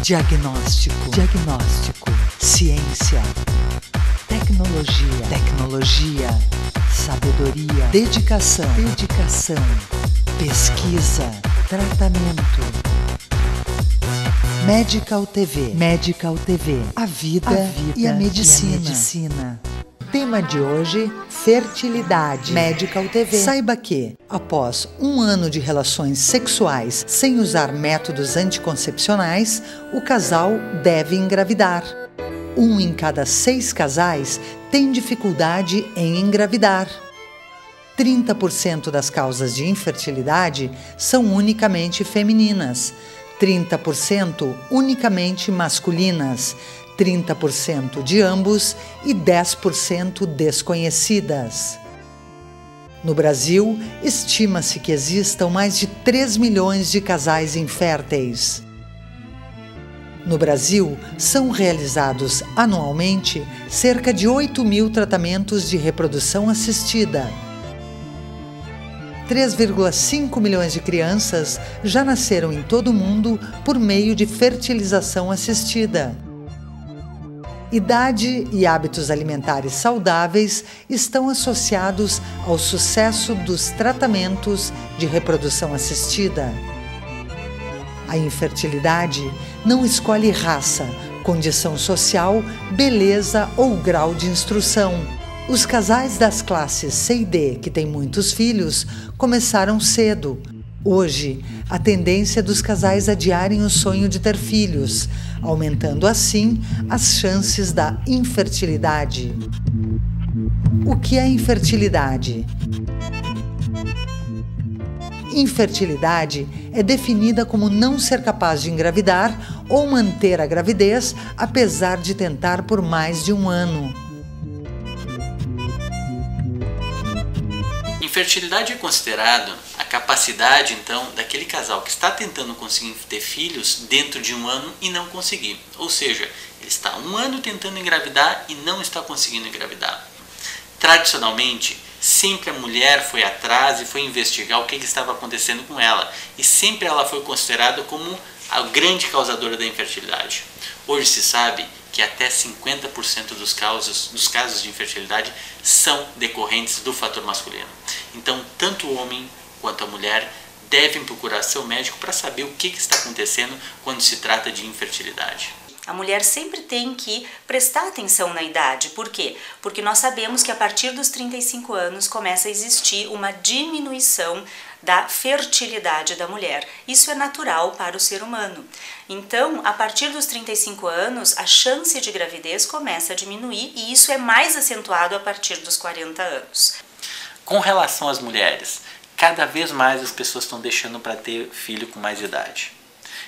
Diagnóstico. Ciência. Tecnologia. Sabedoria. Dedicação. Pesquisa. Tratamento. Medical TV. A vida e a medicina. Tema de hoje: fertilidade. Medical TV. Saiba que, após 1 ano de relações sexuais sem usar métodos anticoncepcionais, o casal deve engravidar. 1 em cada 6 casais tem dificuldade em engravidar. 30% das causas de infertilidade são unicamente femininas, 30% unicamente masculinas, 30% de ambos e 10% desconhecidas. No Brasil, estima-se que existam mais de 3 milhões de casais inférteis. No Brasil, são realizados anualmente cerca de 8.000 tratamentos de reprodução assistida. 3,5 milhões de crianças já nasceram em todo o mundo por meio de fertilização assistida. Idade e hábitos alimentares saudáveis estão associados ao sucesso dos tratamentos de reprodução assistida. A infertilidade não escolhe raça, condição social, beleza ou grau de instrução. Os casais das classes C e D que têm muitos filhos começaram cedo. Hoje, a tendência é dos casais adiarem o sonho de ter filhos, aumentando assim as chances da infertilidade. O que é infertilidade? Infertilidade é definida como não ser capaz de engravidar ou manter a gravidez apesar de tentar por mais de 1 ano. Infertilidade é considerado a capacidade, então, daquele casal que está tentando conseguir ter filhos dentro de 1 ano e não conseguir. Ou seja, ele está há 1 ano tentando engravidar e não está conseguindo engravidar. Tradicionalmente, sempre a mulher foi atrás e foi investigar o que estava acontecendo com ela. E sempre ela foi considerada como a grande causadora da infertilidade. Hoje se sabe que até 50% dos casos de infertilidade são decorrentes do fator masculino. Então, tanto o homem quanto a mulher devem procurar seu médico para saber o que está acontecendo quando se trata de infertilidade. A mulher sempre tem que prestar atenção na idade. Por quê? Porque nós sabemos que a partir dos 35 anos começa a existir uma diminuição da fertilidade da mulher. Isso é natural para o ser humano. Então, a partir dos 35 anos, a chance de gravidez começa a diminuir e isso é mais acentuado a partir dos 40 anos. Com relação às mulheres, cada vez mais as pessoas estão deixando para ter filho com mais idade.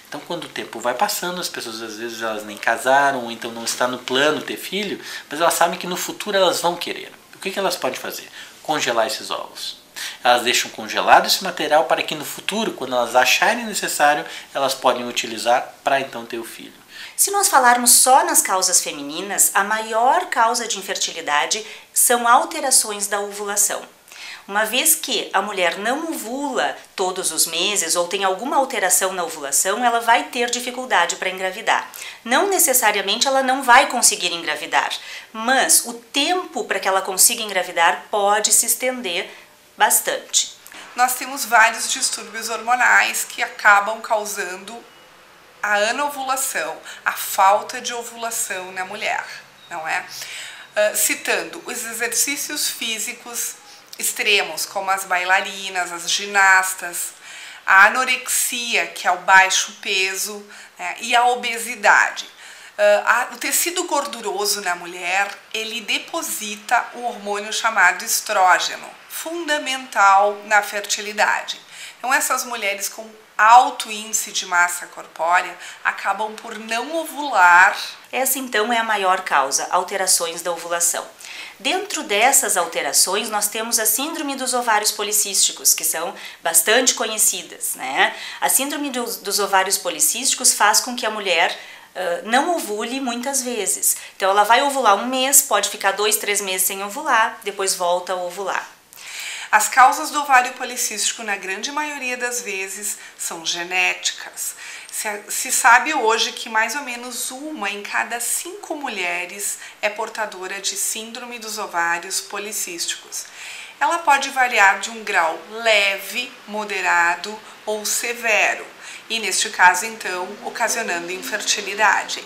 Então, quando o tempo vai passando, as pessoas às vezes elas nem casaram, ou então não está no plano ter filho, mas elas sabem que no futuro elas vão querer. O que elas podem fazer? Congelar esses ovos. Elas deixam congelado esse material para que no futuro, quando elas acharem necessário, elas podem utilizar para então ter o filho. Se nós falarmos só nas causas femininas, a maior causa de infertilidade são alterações da ovulação. Uma vez que a mulher não ovula todos os meses ou tem alguma alteração na ovulação, ela vai ter dificuldade para engravidar. Não necessariamente ela não vai conseguir engravidar, mas o tempo para que ela consiga engravidar pode se estender bastante. Nós temos vários distúrbios hormonais que acabam causando a anovulação, a falta de ovulação na mulher, não é? Citando os exercícios físicos extremos, como as bailarinas, as ginastas, a anorexia, que é o baixo peso, né, e a obesidade. O tecido gorduroso na mulher, ele deposita um hormônio chamado estrógeno, fundamental na fertilidade. Então, essas mulheres com alto índice de massa corpórea acabam por não ovular. Essa, então, é a maior causa, alterações da ovulação. Dentro dessas alterações, nós temos a síndrome dos ovários policísticos, que são bastante conhecidas, né? A síndrome dos ovários policísticos faz com que a mulher não ovule muitas vezes. Então, ela vai ovular 1 mês, pode ficar 2, 3 meses sem ovular, depois volta a ovular. As causas do ovário policístico, na grande maioria das vezes, são genéticas. Se sabe hoje que mais ou menos 1 em cada 5 mulheres é portadora de síndrome dos ovários policísticos. Ela pode variar de um grau leve, moderado ou severo, e neste caso, então, ocasionando infertilidade.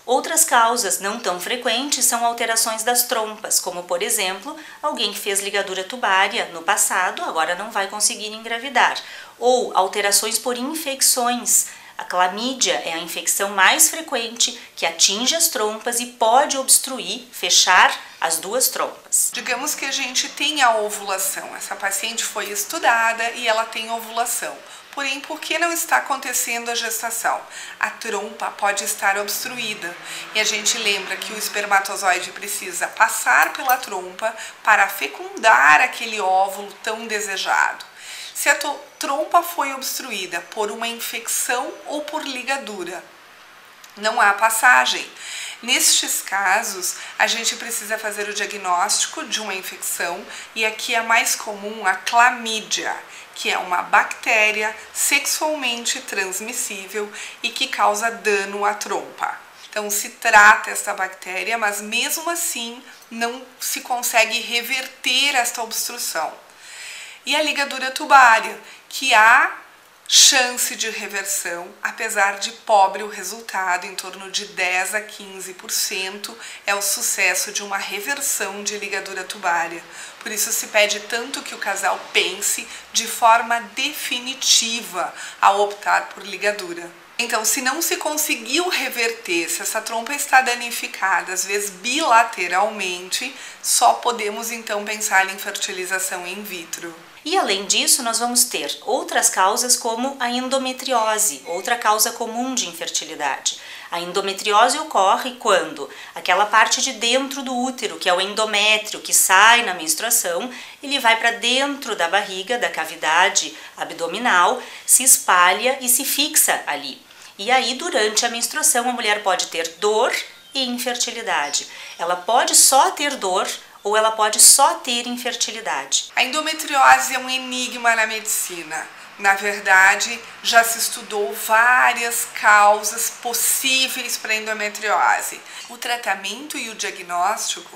Outras causas não tão frequentes são alterações das trompas, como, por exemplo, alguém que fez ligadura tubária no passado agora não vai conseguir engravidar, ou alterações por infecções. A clamídia é a infecção mais frequente que atinge as trompas e pode obstruir, fechar as 2 trompas. Digamos que a gente tem a ovulação. Essa paciente foi estudada e ela tem ovulação. Porém, por que não está acontecendo a gestação? A trompa pode estar obstruída e a gente lembra que o espermatozoide precisa passar pela trompa para fecundar aquele óvulo tão desejado. Se a trompa foi obstruída por uma infecção ou por ligadura, não há passagem. Nestes casos, a gente precisa fazer o diagnóstico de uma infecção e aqui é mais comum a clamídia, que é uma bactéria sexualmente transmissível e que causa dano à trompa. Então se trata esta bactéria, mas mesmo assim não se consegue reverter esta obstrução. E a ligadura tubária, que há chance de reversão, apesar de pobre o resultado, em torno de 10 a 15% é o sucesso de uma reversão de ligadura tubária. Por isso se pede tanto que o casal pense de forma definitiva ao optar por ligadura. Então, se não se conseguiu reverter, se essa trompa está danificada, às vezes bilateralmente, só podemos então pensar em fertilização in vitro. E além disso, nós vamos ter outras causas como a endometriose, outra causa comum de infertilidade. A endometriose ocorre quando aquela parte de dentro do útero, que é o endométrio, que sai na menstruação, ele vai para dentro da barriga, da cavidade abdominal, se espalha e se fixa ali. E aí, durante a menstruação, a mulher pode ter dor e infertilidade. Ela pode só ter dor ou ela pode só ter infertilidade. A endometriose é um enigma na medicina. Na verdade, já se estudou várias causas possíveis para a endometriose. O tratamento e o diagnóstico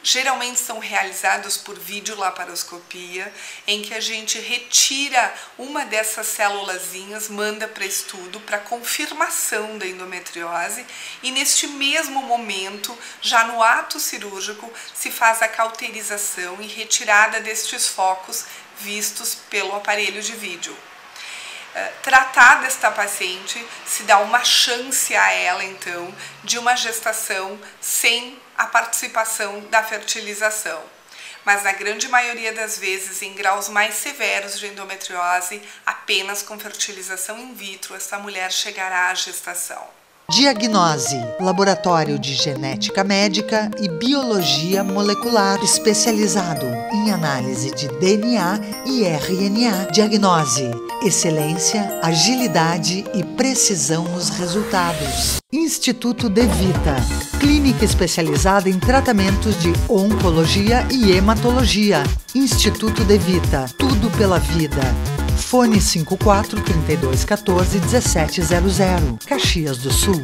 geralmente são realizados por videolaparoscopia, em que a gente retira uma dessas célulazinhas, manda para estudo para confirmação da endometriose e neste mesmo momento, já no ato cirúrgico, se faz a cauterização e retirada destes focos vistos pelo aparelho de vídeo. Tratada esta paciente, se dá uma chance a ela, então, de uma gestação sem a participação da fertilização. Mas na grande maioria das vezes, em graus mais severos de endometriose, apenas com fertilização in vitro, esta mulher chegará à gestação. Diagnose, laboratório de genética médica e biologia molecular especializado em análise de DNA e RNA. Diagnose, excelência, agilidade e precisão nos resultados. Instituto De Vita, clínica especializada em tratamentos de oncologia e hematologia. Instituto De Vita, tudo pela vida. Fone 54 3214 1700, Caxias do Sul.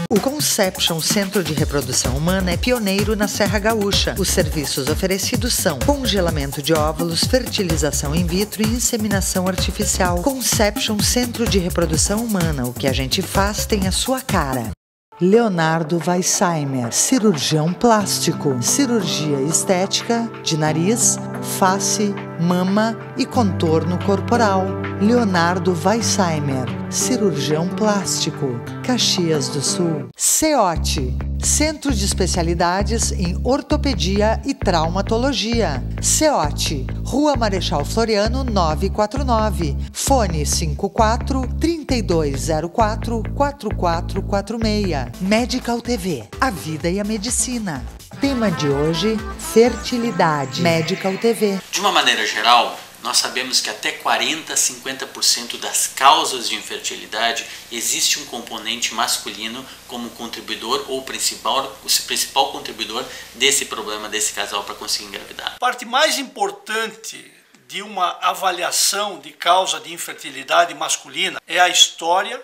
O Conception Centro de Reprodução Humana é pioneiro na Serra Gaúcha. Os serviços oferecidos são congelamento de óvulos, fertilização in vitro e inseminação artificial. Conception Centro de Reprodução Humana, o que a gente faz tem a sua cara. Leonardo Weissheimer, cirurgião plástico, cirurgia estética de nariz, face, mama e contorno corporal. Leonardo Weissheimer, cirurgião plástico, Caxias do Sul. CEOT, Centro de Especialidades em Ortopedia e Traumatologia. CEOT, Rua Marechal Floriano 949, fone 54 3204 4446. Medical TV, a vida e a medicina. Tema de hoje, fertilidade. Medical TV. De uma maneira geral, nós sabemos que até 40 a 50% das causas de infertilidade existe um componente masculino como contribuidor ou o principal contribuidor desse problema desse casal para conseguir engravidar. A parte mais importante de uma avaliação de causa de infertilidade masculina é a história,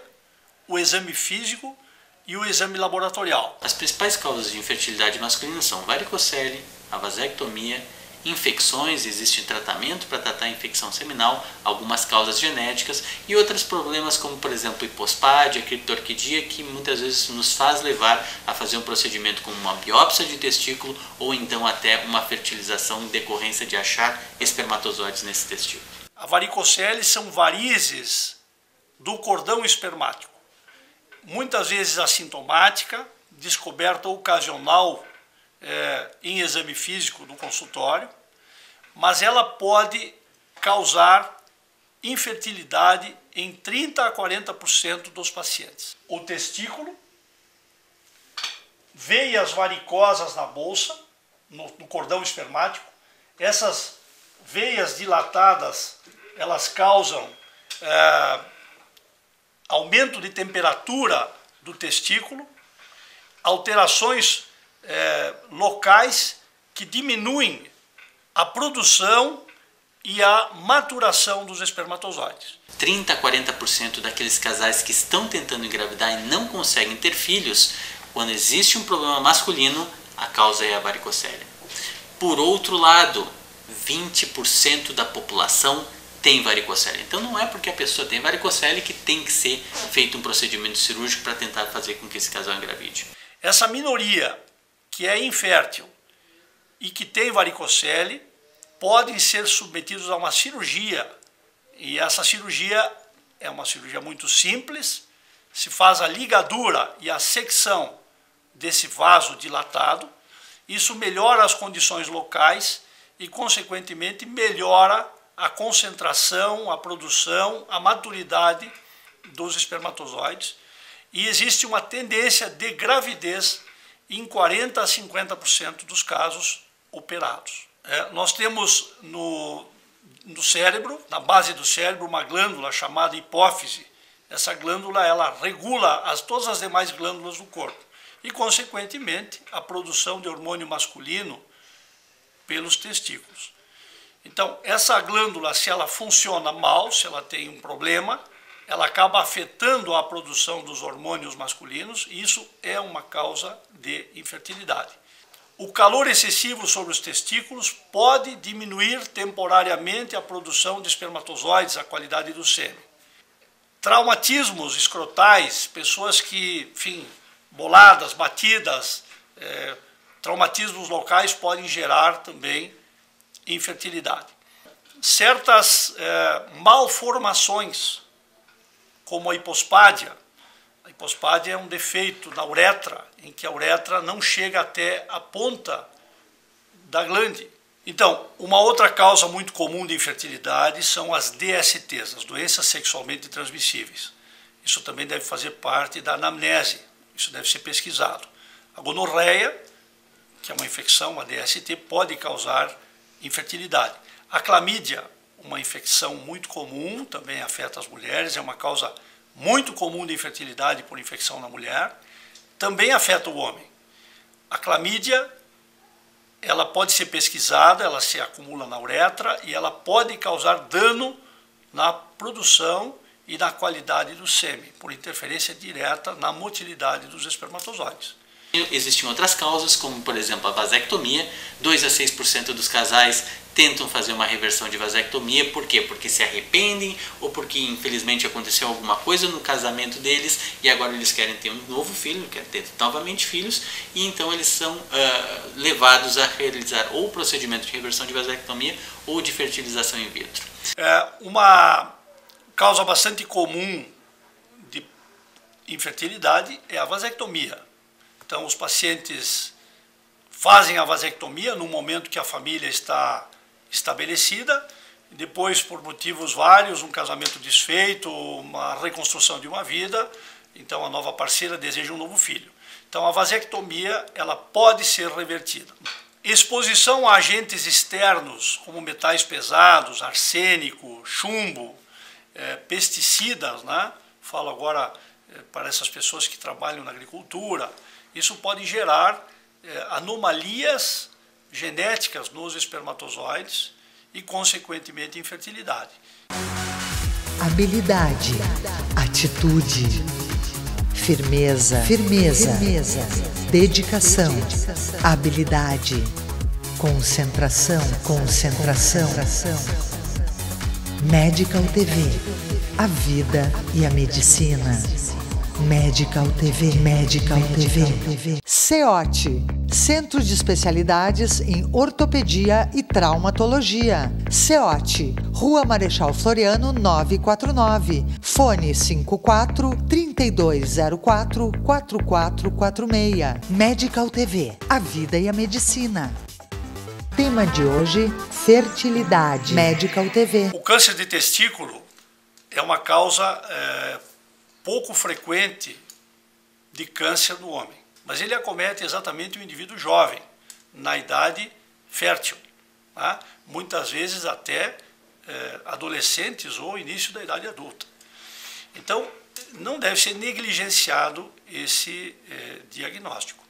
o exame físico e o exame laboratorial. As principais causas de infertilidade masculina são varicocele, a vasectomia, infecções, existe tratamento para tratar a infecção seminal, algumas causas genéticas e outros problemas como, por exemplo, hipospádia, criptorquidia, que muitas vezes nos faz levar a fazer um procedimento como uma biópsia de testículo ou então até uma fertilização em decorrência de achar espermatozoides nesse testículo. A varicocele são varizes do cordão espermático, muitas vezes assintomática, descoberta ocasional em exame físico do consultório, mas ela pode causar infertilidade em 30% a 40% dos pacientes. O testículo, veias varicosas na bolsa, no cordão espermático, essas veias dilatadas, elas causam aumento de temperatura do testículo, alterações locais que diminuem a produção e a maturação dos espermatozoides. 30% a 40% daqueles casais que estão tentando engravidar e não conseguem ter filhos, quando existe um problema masculino, a causa é a varicocele. Por outro lado, 20% da população tem varicocele. Então não é porque a pessoa tem varicocele que tem que ser feito um procedimento cirúrgico para tentar fazer com que esse casal engravide. Essa minoria que é infértil e que tem varicocele podem ser submetidos a uma cirurgia. E essa cirurgia é uma cirurgia muito simples, se faz a ligadura e a secção desse vaso dilatado. Isso melhora as condições locais e, consequentemente, melhora a concentração, a produção, a maturidade dos espermatozoides. E existe uma tendência de gravidez em 40% a 50% dos casos operados. Nós temos no cérebro, na base do cérebro, uma glândula chamada hipófise. Essa glândula ela regula todas as demais glândulas do corpo e, consequentemente, a produção de hormônio masculino pelos testículos. Então, essa glândula, se ela funciona mal, se ela tem um problema, ela acaba afetando a produção dos hormônios masculinos e isso é uma causa de infertilidade. O calor excessivo sobre os testículos pode diminuir temporariamente a produção de espermatozoides, a qualidade do sêmen. Traumatismos escrotais, pessoas que, enfim, boladas, batidas, traumatismos locais podem gerar também infertilidade. Certas malformações, como a hipospádia. A hipospádia é um defeito na uretra, em que a uretra não chega até a ponta da glande. Então, uma outra causa muito comum de infertilidade são as DSTs, as doenças sexualmente transmissíveis. Isso também deve fazer parte da anamnese, isso deve ser pesquisado. A gonorreia, que é uma infecção, uma DST, pode causar infertilidade. A clamídia, uma infecção muito comum, também afeta as mulheres, é uma causa muito comum de infertilidade por infecção na mulher, também afeta o homem. A clamídia, ela pode ser pesquisada, ela se acumula na uretra e ela pode causar dano na produção e na qualidade do sêmen, por interferência direta na motilidade dos espermatozoides. Existem outras causas, como por exemplo a vasectomia. 2% a 6% dos casais tentam fazer uma reversão de vasectomia. Por quê? Porque se arrependem ou porque infelizmente aconteceu alguma coisa no casamento deles e agora eles querem ter um novo filho, querem ter novamente filhos e então eles são levados a realizar ou o procedimento de reversão de vasectomia ou de fertilização in vitro. Uma causa bastante comum de infertilidade é a vasectomia. Então, os pacientes fazem a vasectomia no momento que a família está estabelecida, e depois, por motivos vários, um casamento desfeito, uma reconstrução de uma vida, então a nova parceira deseja um novo filho. Então, a vasectomia ela pode ser revertida. Exposição a agentes externos, como metais pesados, arsênico, chumbo, pesticidas, né? Falo agora para essas pessoas que trabalham na agricultura. Isso pode gerar anomalias genéticas nos espermatozoides e, consequentemente, infertilidade. Habilidade, atitude, firmeza, dedicação, habilidade, concentração. Medical TV, a vida e a medicina. Medical TV. CEOT, Centro de Especialidades em Ortopedia e Traumatologia. CEOT, Rua Marechal Floriano 949, fone 54-3204-4446. Medical TV, a vida e a medicina. Tema de hoje, fertilidade. Medical TV. O câncer de testículo é uma causa pouco frequente de câncer no homem, mas ele acomete exatamente o indivíduo jovem, na idade fértil, tá? Muitas vezes até adolescentes ou início da idade adulta. Então, não deve ser negligenciado esse diagnóstico.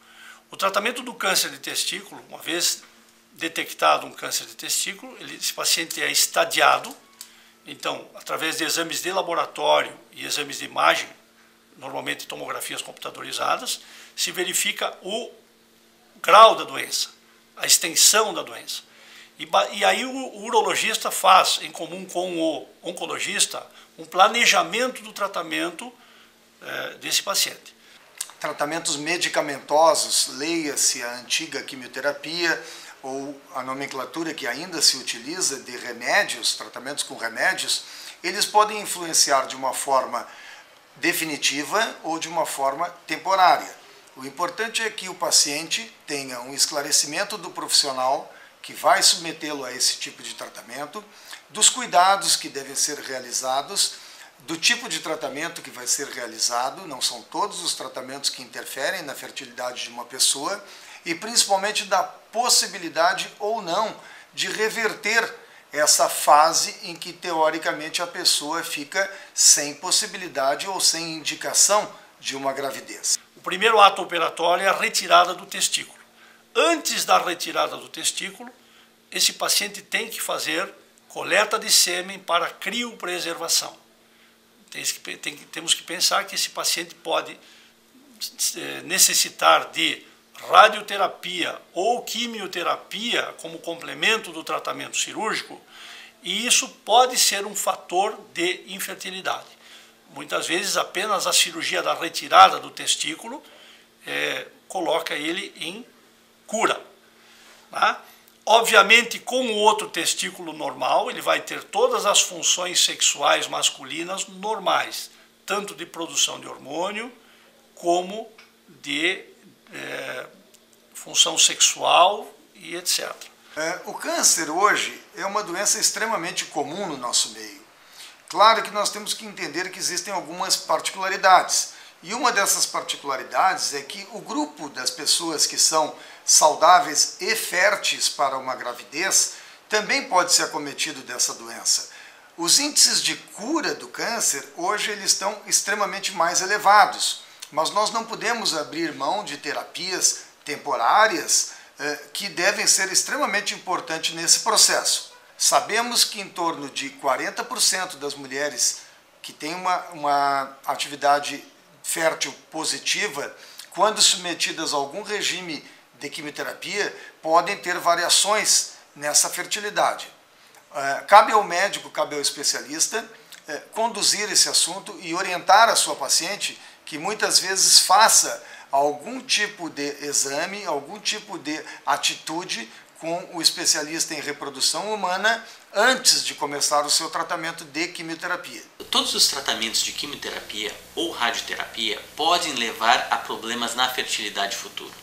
O tratamento do câncer de testículo, uma vez detectado um câncer de testículo, esse paciente é estadiado. Então, através de exames de laboratório e exames de imagem, normalmente tomografias computadorizadas, se verifica o grau da doença, a extensão da doença. E aí o urologista faz, em comum com o oncologista, um planejamento do tratamento desse paciente. Tratamentos medicamentosos, leia-se a antiga quimioterapia, ou a nomenclatura que ainda se utiliza de remédios, tratamentos com remédios, eles podem influenciar de uma forma definitiva ou de uma forma temporária. O importante é que o paciente tenha um esclarecimento do profissional que vai submetê-lo a esse tipo de tratamento, dos cuidados que devem ser realizados, do tipo de tratamento que vai ser realizado, não são todos os tratamentos que interferem na fertilidade de uma pessoa, e principalmente da possibilidade ou não de reverter essa fase em que, teoricamente, a pessoa fica sem possibilidade ou sem indicação de uma gravidez. O primeiro ato operatório é a retirada do testículo. Antes da retirada do testículo, esse paciente tem que fazer coleta de sêmen para criopreservação. Temos que pensar que esse paciente pode necessitar de radioterapia ou quimioterapia como complemento do tratamento cirúrgico, e isso pode ser um fator de infertilidade. Muitas vezes apenas a cirurgia da retirada do testículo coloca ele em cura, tá? Obviamente, com o outro testículo normal, ele vai ter todas as funções sexuais masculinas normais, tanto de produção de hormônio como de função sexual e etc. O câncer hoje é uma doença extremamente comum no nosso meio. Claro que nós temos que entender que existem algumas particularidades. E uma dessas particularidades é que o grupo das pessoas que são saudáveis e férteis para uma gravidez também pode ser acometido dessa doença. Os índices de cura do câncer hoje eles estão extremamente mais elevados, mas nós não podemos abrir mão de terapias temporárias que devem ser extremamente importantes nesse processo. Sabemos que em torno de 40% das mulheres que têm uma atividade fértil positiva, quando submetidas a algum regime de quimioterapia, podem ter variações nessa fertilidade. Cabe ao médico, cabe ao especialista conduzir esse assunto e orientar a sua paciente que muitas vezes faça algum tipo de exame, algum tipo de atitude com o especialista em reprodução humana antes de começar o seu tratamento de quimioterapia. Todos os tratamentos de quimioterapia ou radioterapia podem levar a problemas na fertilidade futura.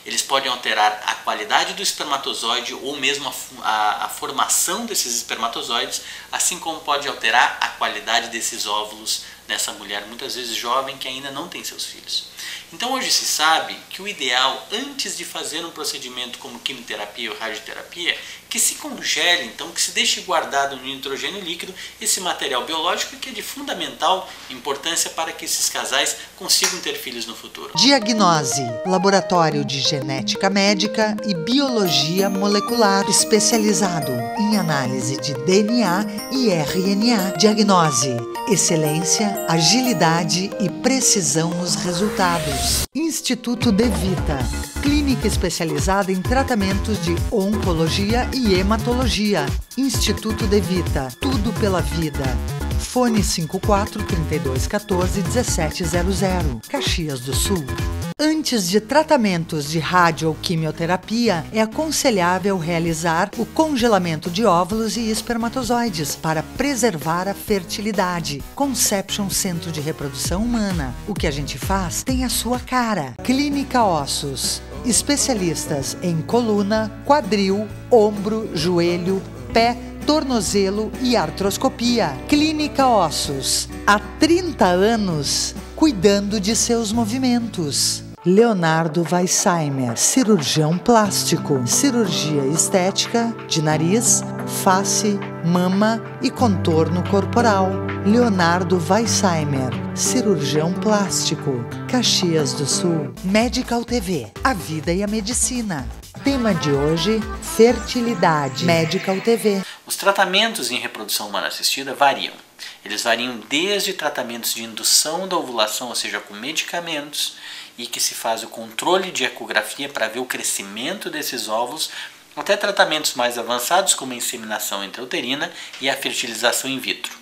Eles podem alterar a qualidade do espermatozoide ou mesmo a formação desses espermatozoides, assim como pode alterar a qualidade desses óvulos nessa mulher, muitas vezes jovem, que ainda não tem seus filhos. Então hoje se sabe que o ideal, antes de fazer um procedimento como quimioterapia ou radioterapia, que se congele, então, que se deixe guardado no nitrogênio líquido esse material biológico que é de fundamental importância para que esses casais consigam ter filhos no futuro. Diagnose: Laboratório de Genética Médica e Biologia Molecular, especializado em análise de DNA e RNA. Diagnose: excelência, agilidade e precisão nos resultados. Instituto De Vita, clínica especializada em tratamentos de oncologia e hematologia. Instituto De Vita, tudo pela vida. Fone 54-3214-1700, Caxias do Sul. Antes de tratamentos de rádio ou quimioterapia, é aconselhável realizar o congelamento de óvulos e espermatozoides para preservar a fertilidade. Conception Centro de Reprodução Humana. O que a gente faz tem a sua cara. Clínica Ossos. Especialistas em coluna, quadril, ombro, joelho, pé, tornozelo e artroscopia. Clínica Ossos. Há 30 anos, cuidando de seus movimentos. Leonardo Weissheimer, cirurgião plástico, cirurgia estética de nariz, face, mama e contorno corporal. Leonardo Weissheimer, cirurgião plástico, Caxias do Sul. Medical TV, a vida e a medicina. Tema de hoje: fertilidade. Medical TV. Os tratamentos em reprodução humana assistida variam. Eles variam desde tratamentos de indução da ovulação, ou seja, com medicamentos, e que se faz o controle de ecografia para ver o crescimento desses óvulos, até tratamentos mais avançados como a inseminação intrauterina e a fertilização in vitro.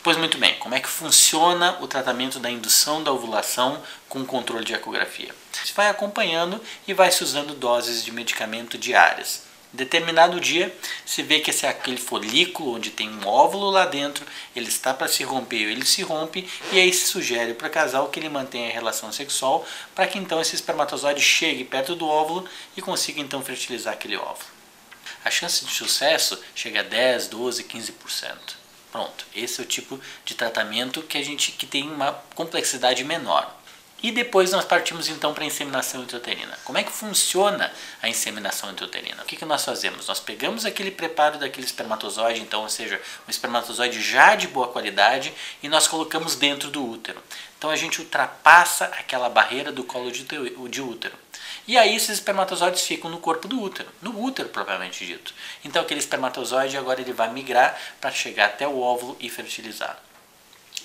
Pois muito bem, como é que funciona o tratamento da indução da ovulação com controle de ecografia? Se vai acompanhando e vai se usando doses de medicamento diárias. Em determinado dia, se vê que aquele folículo onde tem um óvulo lá dentro, ele está para se romper, ele se rompe, e aí se sugere para o casal que ele mantenha a relação sexual para que então esse espermatozoide chegue perto do óvulo e consiga então fertilizar aquele óvulo. A chance de sucesso chega a 10, 12, 15%. Pronto, esse é o tipo de tratamento que tem uma complexidade menor. E depois nós partimos então para a inseminação intrauterina. Como é que funciona a inseminação intrauterina? O que nós fazemos? Nós pegamos aquele preparo daquele espermatozoide, então, ou seja, um espermatozoide já de boa qualidade, e nós colocamos dentro do útero. Então a gente ultrapassa aquela barreira do colo de útero. E aí esses espermatozoides ficam no corpo do útero, no útero propriamente dito. Então aquele espermatozoide agora ele vai migrar para chegar até o óvulo e fertilizar.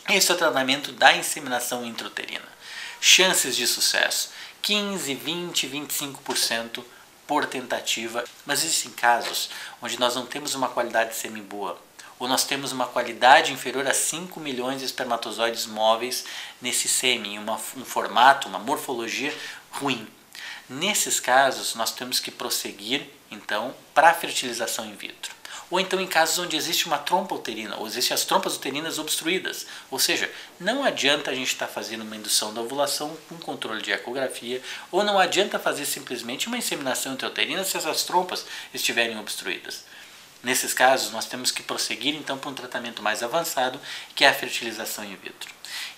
Esse é o tratamento da inseminação intrauterina. Chances de sucesso: 15, 20, 25% por tentativa. Mas existem casos onde nós não temos uma qualidade sêmen boa, ou nós temos uma qualidade inferior a 5 milhões de espermatozoides móveis nesse sêmen, em um formato, uma morfologia ruim. Nesses casos, nós temos que prosseguir, então, para a fertilização in vitro. Ou então em casos onde existe uma trompa uterina, ou existem as trompas uterinas obstruídas. Ou seja, não adianta a gente estar fazendo uma indução da ovulação com controle de ecografia, ou não adianta fazer simplesmente uma inseminação intrauterina se essas trompas estiverem obstruídas. Nesses casos, nós temos que prosseguir então para um tratamento mais avançado, que é a fertilização in vitro.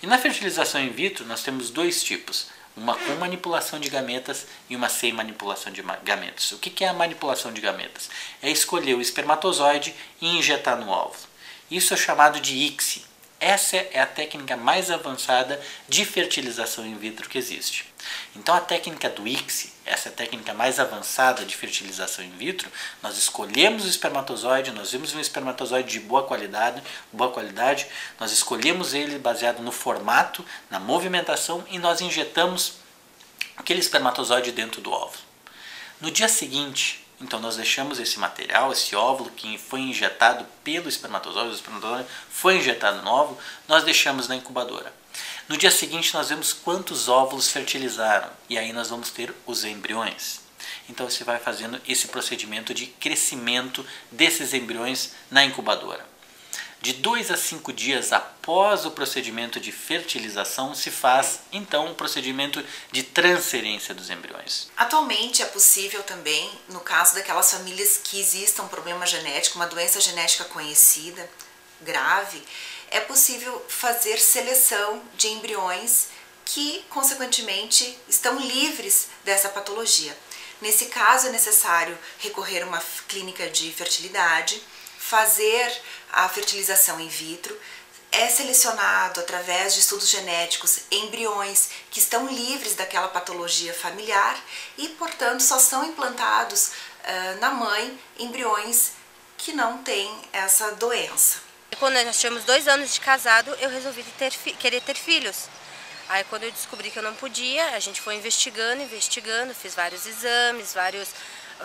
E na fertilização in vitro, nós temos dois tipos. Uma com manipulação de gametas e uma sem manipulação de gametas. O que é a manipulação de gametas? É escolher o espermatozoide e injetar no óvulo. Isso é chamado de ICSI. Essa é a técnica mais avançada de fertilização in vitro que existe. Então a técnica do ICSI, essa é a técnica mais avançada de fertilização in vitro. Nós escolhemos o espermatozoide, nós vimos um espermatozoide de boa qualidade, nós escolhemos ele baseado no formato, na movimentação, e nós injetamos aquele espermatozoide dentro do óvulo. No dia seguinte, então nós deixamos esse material, esse óvulo que foi injetado pelo espermatozoide, o espermatozoide foi injetado no óvulo, nós deixamos na incubadora. No dia seguinte nós vemos quantos óvulos fertilizaram, e aí nós vamos ter os embriões. Então você vai fazendo esse procedimento de crescimento desses embriões na incubadora. De 2 a 5 dias após o procedimento de fertilização, se faz então um procedimento de transferência dos embriões. Atualmente é possível também, no caso daquelas famílias que exista um problema genético, uma doença genética conhecida, grave, é possível fazer seleção de embriões que, consequentemente, estão livres dessa patologia. Nesse caso, é necessário recorrer a uma clínica de fertilidade, fazer a fertilização in vitro. É selecionado, através de estudos genéticos, embriões que estão livres daquela patologia familiar e, portanto, só são implantados na mãe embriões que não têm essa doença. Quando nós tínhamos 2 anos de casado, eu resolvi querer ter filhos. Aí quando eu descobri que eu não podia, a gente foi investigando, fiz vários exames,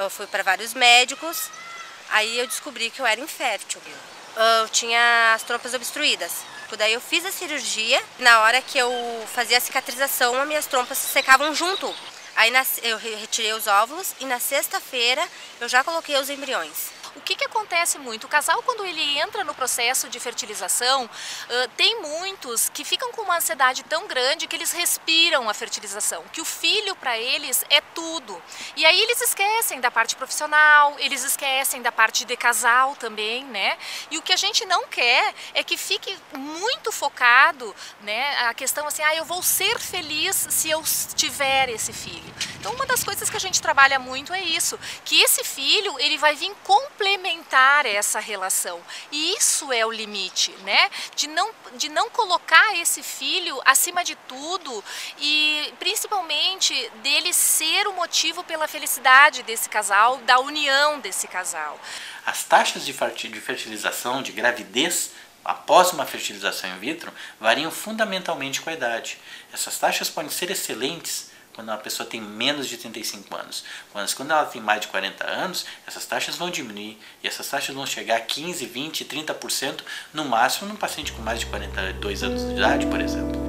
fui para vários médicos. Aí eu descobri que eu era infértil. Eu tinha as trompas obstruídas. Daí eu fiz a cirurgia, na hora que eu fazia a cicatrização, as minhas trompas se secavam junto. Aí eu retirei os óvulos e na sexta-feira eu já coloquei os embriões. O que acontece muito? O casal, quando ele entra no processo de fertilização, tem muitos que ficam com uma ansiedade tão grande que eles respiram a fertilização, que o filho para eles é tudo. E aí eles esquecem da parte profissional, eles esquecem da parte de casal também, né? E o que a gente não quer é que fique muito focado, né, a questão assim, eu vou ser feliz se eu tiver esse filho. Então uma das coisas que a gente trabalha muito é isso, que esse filho ele vai vir complementar essa relação. E isso é o limite, né? De não colocar esse filho acima de tudo e principalmente dele ser o motivo pela felicidade desse casal, da união desse casal. As taxas de fertilização, de gravidez, após uma fertilização in vitro, variam fundamentalmente com a idade. Essas taxas podem ser excelentes quando uma pessoa tem menos de 35 anos. Mas quando ela tem mais de 40 anos, essas taxas vão diminuir. E essas taxas vão chegar a 15, 20, 30%, no máximo num paciente com mais de 42 anos de idade, por exemplo.